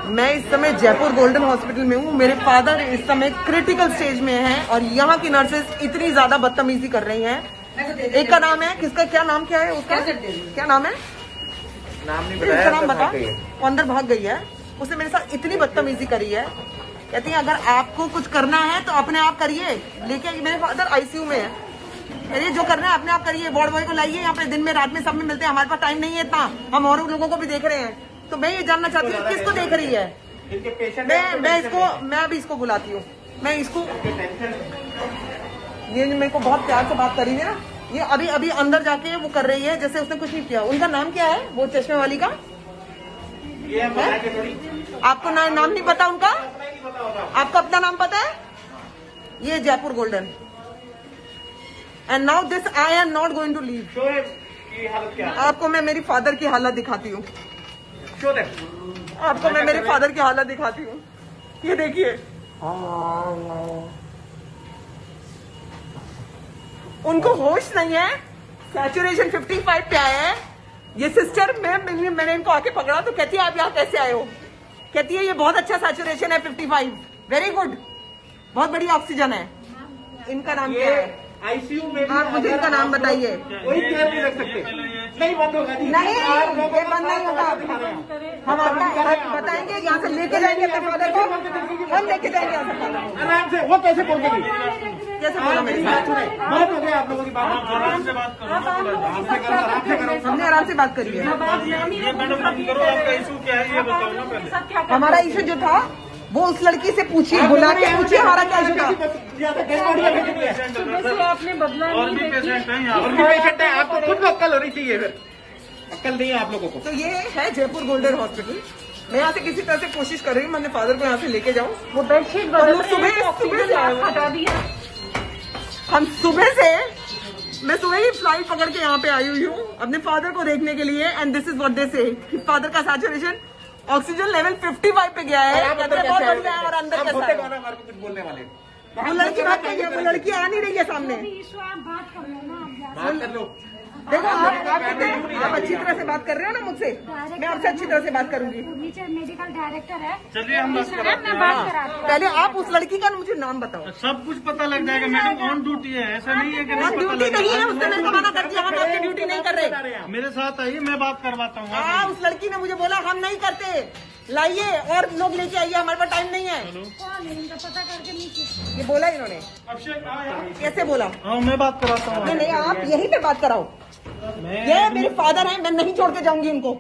मैं इस समय जयपुर गोल्डन हॉस्पिटल में हूँ। मेरे फादर इस समय क्रिटिकल स्टेज में हैं और यहाँ की नर्सेस इतनी ज्यादा बदतमीजी कर रही हैं। एक का नाम है, किसका क्या नाम क्या है उसका, क्या नाम है, नाम नहीं उसका नाम बता। बताया। वो अंदर भाग गई है। उसने मेरे साथ इतनी बदतमीजी करी है। कहती है अगर आपको कुछ करना है तो अपने आप करिए। लेकिन मेरे फादर आईसीयू में है। अरे जो करना है अपने आप करिए। वार्ड बॉय को लाइए यहाँ पे, दिन में रात में सब में मिलते हैं। हमारे पास टाइम नहीं है इतना, हम और लोगों को भी देख रहे हैं। तो मैं ये जानना चाहती हूँ किसको देख रही है। मैं अभी इसको बुलाती हूँ। मैं इसको, ये मेरे को बहुत प्यार से बात करी है ना, ये अभी अभी अंदर जाके वो कर रही है जैसे उसने कुछ नहीं किया। उनका नाम क्या है, वो चश्मे वाली का आपको नाम नहीं पता उनका? आपको अपना नाम पता है? ये Jaipur Golden. And now this I am not going to leave. आपको मैं मेरी फादर की हालत दिखाती हूँ। आपको मैं मेरे फादर की हालत दिखाती हूँ। ये देखिए, उनको होश नहीं है। सैचुरेशन 55 पे आया है। ये सिस्टर मैंने इनको आके पकड़ा तो कहती है आप यहाँ कैसे आए हो? कहती है ये बहुत अच्छा सैचुरेशन है 55, वेरी गुड, बहुत बड़ी ऑक्सीजन है। इनका नाम क्या है? आईसीयू में आप मुझे इनका नाम बताइए। कोई कैब नहीं रख सकते, नहीं बंद होगा। नहीं, ये बंद नहीं होगा। हम आपका बताएंगे, यहाँ से लेके जाएंगे अपने फादर को, हम लेके जाएंगे यहाँ से। आराम से। वो कैसे बोल गई? कैसे बोला मेरे साथ? बहुत हो गया आप लोगों की बात। आराम से बात करो, हमने आराम से बात करी है। ये मैडम बात करो, आपका इशू क्या है ये बताओ ना पहले। हमारा इशू जो था वो उस लड़की से पूछिए, बुला के पूछिए हमारा क्या इशू था। आपने बदला और भी पेशेंट हैं यहाँ, और भी पेशेंट हैं। आपको खुद को अक्ल होनी चाहिए, फिर अक्ल नहीं है आप लोगों को। तो ये है जयपुर गोल्डन हॉस्पिटल। मैं यहाँ से किसी तरह से कोशिश कर रही हूँ, मैंने फादर को यहाँ से लेके जाऊँ। वो बेडशीट सुबह हटा दिया। हम सुबह से, मैं सुबह ही फ्लाइट पकड़ के यहाँ पे आई हुई हूँ अपने फादर को देखने के लिए। And this is what they से कि फादर का सैचुरेशन ऑक्सीजन लेवल 55 पे गया है। बहुत बढ़िया है। और अंदर कैसा है? कुछ बोलने वाले वो लड़की बात करिए, वो लड़की आ नहीं रही है सामने। बात कर लो ना, बात कर लो। देखो आप अच्छी तरह से बात कर रहे हो ना मुझसे, मैं आपसे अच्छी तरह से बात करूंगी। नीचे मेडिकल डायरेक्टर है, चलिए हम बात करें। मैं बात कराती हूँ। पहले आप उस लड़की का मुझे नाम बताओ। सब कुछ पता लग जाएगा मैडम, ऑन ड्यूटी है, ऐसा नहीं है कि नहीं पता ड्यूटी नहीं है, उसने मेरे को मना कर दिया, हम आपकी ड्यूटी नहीं कर रहे। मेरे साथ आइए, मैं बात करवाता हूँ। हाँ, उस लड़की ने मुझे बोला हम नहीं करते, लाइए और लोग लेके आइए, हमारे पास टाइम नहीं है। कौन है इनका पता करके नीचे? ये बोला इन्होंने। कैसे बोला? हाँ मैं बात कराता हूँ। नहीं, आप यहीं पे बात कराओ। ये मेरे फादर हैं, मैं नहीं छोड़ के जाऊंगी उनको।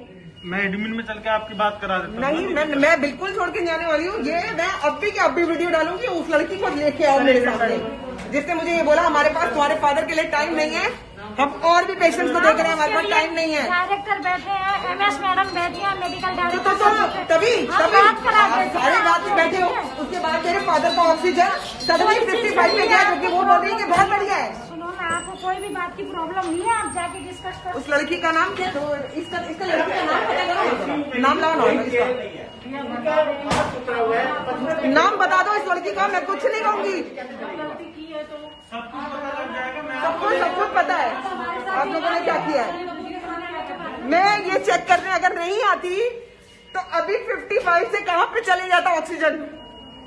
मैं एडमिन में चल के आपकी बात करा देता हूँ। नहीं, मैं बिल्कुल छोड़ के जाने वाली हूँ। ये मैं अभी की अभी वीडियो डालूंगी, उस लड़की को लेके आओ मेरे सामने, जिसने मुझे ये बोला हमारे पास तुम्हारे फादर के लिए टाइम नहीं है, हम और भी पेशेंट्स को देख रहे हैं, हमारे पास टाइम नहीं है। डायरेक्टर बैठे हैं, MS मैडम बैठी है, मेडिकल तो डायरेक्टर। तभी बात करा देते हैं। सारे बात में बैठे हो। उसके बाद मेरे फादर का ऑक्सीजन सडनली 55 पे गया, जो कि वो बोल रही है कि बहुत बढ़िया है। सुनो ना, आपको कोई भी बात की प्रॉब्लम नहीं है, आप जाके डिस्कस करो। उस लड़की का नाम क्या? तो इसका लड़की का नाम पता करो, नाम लाओ ना इसका। नाम बता दो इस लड़की का, मैं कुछ नहीं कहूंगी। सब कुछ पता है आप लोगों ने क्या किया है। मैं ये चेक करने अगर नहीं आती तो अभी 55 से कहाँ पे चले जाता ऑक्सीजन।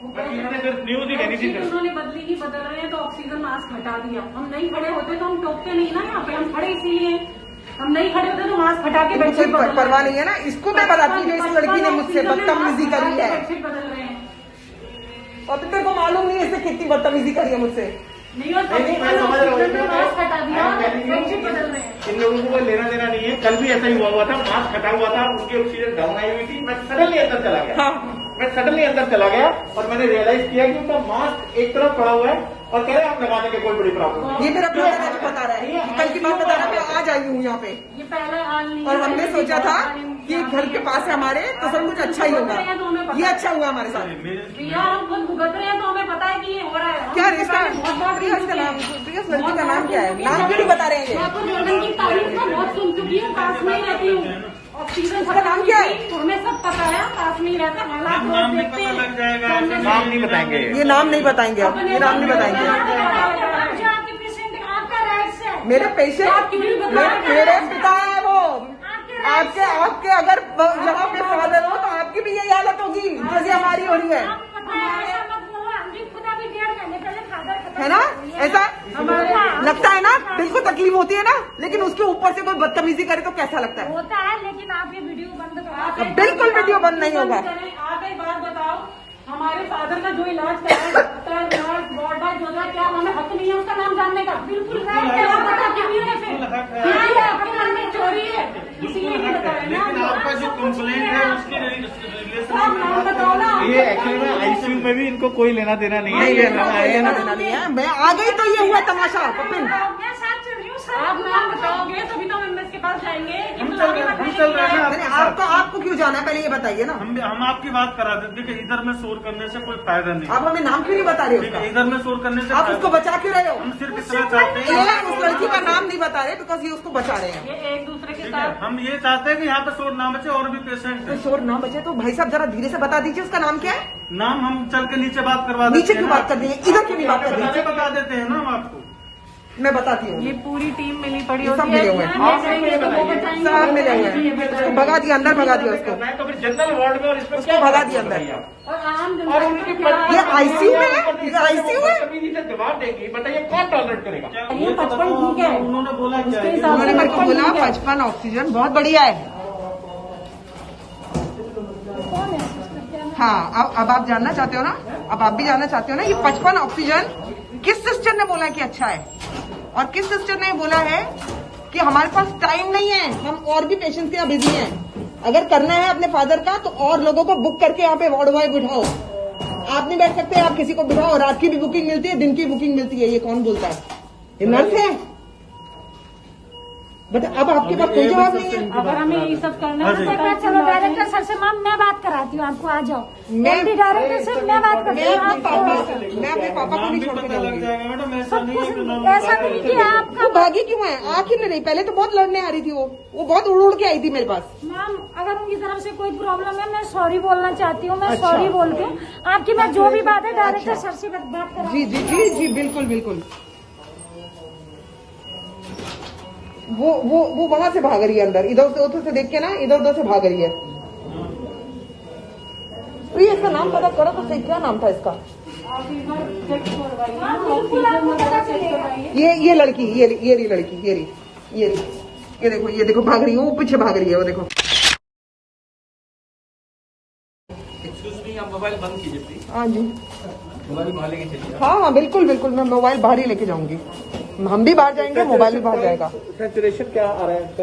न्यूज ही कहनी थी। उन्होंने बदली नहीं बदल रहे हैं तो ऑक्सीजन मास्क हटा दिया। हम नहीं खड़े होते तो हम टोकते नहीं ना यहाँ पे, हम खड़े इसीलिए। हम नहीं खड़े होते तो मास्क हटा के कोई परवाह नहीं है ना, इसको मैं बताती हूँ इस लड़की ने मुझसे बदतमीजी करी है। बदल रहे हैं और तेरे को मालूम नहीं है इसने कितनी बदतमीजी करी है मुझसे। नहीं, और मास्क हटा दिया, बेडशीट बदल रहे हैं। इन लोगों को कोई लेना देना नहीं है। कल भी ऐसा ही हुआ था, मास्क हटा हुआ था, उनकी ऑक्सीजन डाउन आई हुई थी। मैं सडनली अंदर चला गया। हाँ, मैं सडनली अंदर चला गया और मैंने रियलाइज किया कि उनका मास्क एक तरफ पड़ा हुआ है और कह रहे हैं आप लगाने की कोई बड़ी प्रॉब्लम। ये मेरा ब्रदर है जो बता रहा है, कल की बात बता रहा है, मैं आज आई हूँ यहाँ पे। ये पहले हाल नहीं और हमने सोचा था कि घर के पास है हमारे तो सब कुछ अच्छा ही होगा। ये अच्छा हुआ हमारे साथ। भैया हम खुद भुगत रहे हैं तो हमें पता है कि ये हो रहा है। क्या रिश्ता? प्रिया इसका नाम, प्रिया इस लड़की का नाम क्या है? नाम क्यों नहीं बता रहे हैं? जयपुर गोल्डन की तारीफ तो बहुत सुन चुकी हूँ, पास में ही रहती हूँ। ऑक्सीजन उसका नाम क्या है? हमें सब पता है, पास में ही रहता है, हालात रोज देखते हैं। नाम नहीं बताएंगे, ये नाम नहीं बताएंगे अब, ये नाम नहीं बताएंगे। आपके पेशेंट आपका राइट्स है। मेरे पेशेंट मेरे पिता है वो। आपके अगर यहाँ पे फादर हो तो आप आपकी भी यही हालत होगी जैसे हमारी हो रही है आप पता है, ऐसा मत बोलो, हम भी खुद अभी 1.5 महीने पहले फादर खत्म है ना? हुई है। ऐसा हमारे लगता है ना, दिल को तकलीफ होती है ना, लेकिन उसके ऊपर से कोई बदतमीजी करे तो कैसा लगता है? होता है, लेकिन आप ये वीडियो बंद करो। बिल्कुल वीडियो बंद नहीं होगा। आप एक बात बताओ, हमारे फादर का जो इलाज करा है, डॉक्टर नर्स वार्डर जो है, क्या हमें हक नहीं है उसका नाम जानने का? बिल्कुल है। क्या पता क्यों है फिर? ये आपके मन में चोरी है, इसीलिए नहीं बताया ना। लेकिन आपका जो कंप्लेंट है उसके आप नाम बताओ ना। ये एक्चुअली में आईसीयू में भी इनको कोई लेना देना नहीं है। नहीं ये लेना देना नहीं है। मैं आ गई तो ये हुआ तमाशा कपिल। मैं साथ चल रही हूँ सर। आप नाम बताओगे तभी तो हम एमएस के पास जाएंगे। हम चल रहे हैं मैंने आपको क्यों जाना है पहले ये बताइए ना। हम आपकी बात करा देते कि इधर में शोर करने से कोई फायदा नहीं। आप हमें नाम क्यों नहीं बता रहे हो ठीक है, उसका? इधर में शोर करने से आप उसको बचा क्यों रहे हो? हम सिर्फ इतना चाहते ये हैं, उस लड़की का नाम नहीं बता रहे बिकॉज ये उसको बचा रहे हैं। ये एक दूसरे के ठीक है, साथ हम ये चाहते हैं कि यहाँ पे शोर ना बचे और भी पेशेंट तो हैं। शोर ना बचे तो भाई साहब जरा धीरे से बता दीजिए उसका नाम क्या है? नाम हम चल के नीचे बात करवा देते नीचे हैं क्यों ना। बात कर रही है? इधर क्यों नहीं बात कर नीचे रही? बता देते हैं ना हम आपको। मैं बताती हूँ। ये पूरी टीम मिली पड़ी सब होती मिले हुए हैं। है। आप ये तो वो बताएंगे। सब मिले हुए हैं। उसको भगा दिया अंदर, भगा दिया उसको, करना है तो फिर जनरल वार्ड में और इसमें उसको भगा दिया अंदर। और आम जनता और उनकी को क्या- ये ICU में है? ये ICU है? बदतमीजी से जवाब देगी, बताइए कौन टॉलरेट करेगा? ये 55 ठीक है। उन्होंने बोला क्या उसके है? हिसाब उन्होंने से मेरे को बोला 55 55 ऑक्सीजन बहुत बढ़िया है। हाँ, अब आप जानना चाहते हो ना, अब आप भी जानना चाहते हो ना, ये 55 ऑक्सीजन किस सिस्टर ने बोला कि अच्छा है और किस सिस्टर ने बोला है कि हमारे पास टाइम नहीं है, हम और भी पेशेंट के यहाँ बिजी हैं। अगर करना है अपने फादर का तो और लोगों को बुक करके यहाँ पे वार्ड बॉय बिठाओ। आप नहीं बैठ सकते, आप किसी को बिठाओ। रात की भी बुकिंग मिलती है, दिन की बुकिंग मिलती है। ये कौन बोलता है? ये नर्स है। बट अब आपके पास कोई जवाब नहीं है। अगर हमें ये सब करना हाँ है जी। तो मैं चलो डायरेक्टर सर से मैम मैं बात कराती हूँ आपको, आ जाओ। मैं- मैं भी डायरेक्टर से मैं बात करती मैं हूँ अपने पापा आपको। मैं अपने पापा को नाम नहीं भी छोड़ के पता लग जाऊंगी। जाएगा मैडम, ऐसा सब नहीं है कुछ कि नाम ऐसा भी नहीं कि आपका वो भागी क्यों है? आ क्यों नहीं? पहले तो बहुत लड़ने आ रही थी वो बहुत उड़ उड़ के आई थी मेरे पास। मैम अगर उनकी तरफ से कोई प्रॉब्लम है मैं सॉरी बोलना चाहती हूँ। मैं अच्छा। सॉरी बोल के आपकी मैं जो भी बात है डायरेक्टर सर से बात करा। जी जी जी जी बिल्कुल बिल्कुल। वो वहां से भाग रही है अंदर, इधर से उधर से देख के ना, इधर उधर से भाग रही है। तो ये इसका नाम पता करो तो सही, क्या नाम था इसका? आप एक बार चेक करवाइए ना, हाँ, बिल्कुल आपको ऑक्सीजन पता वगैरह चेक चलेगा। करवाइए। ये लड़की, ये रही लड़की, ये देखो भाग रही है, वो पीछे भाग रही है, वो देखो। आप मोबाइल बंद कीजिए प्लीज। हाँ जी, मोबाइल बाहर लेके चलिए। हाँ बिल्कुल बिल्कुल, मैं मोबाइल बाहर ही लेके जाऊंगी। हम भी बाहर जाएंगे, मोबाइल भी बाहर जाएगा। सैचुरेशन क्या आ रहा है?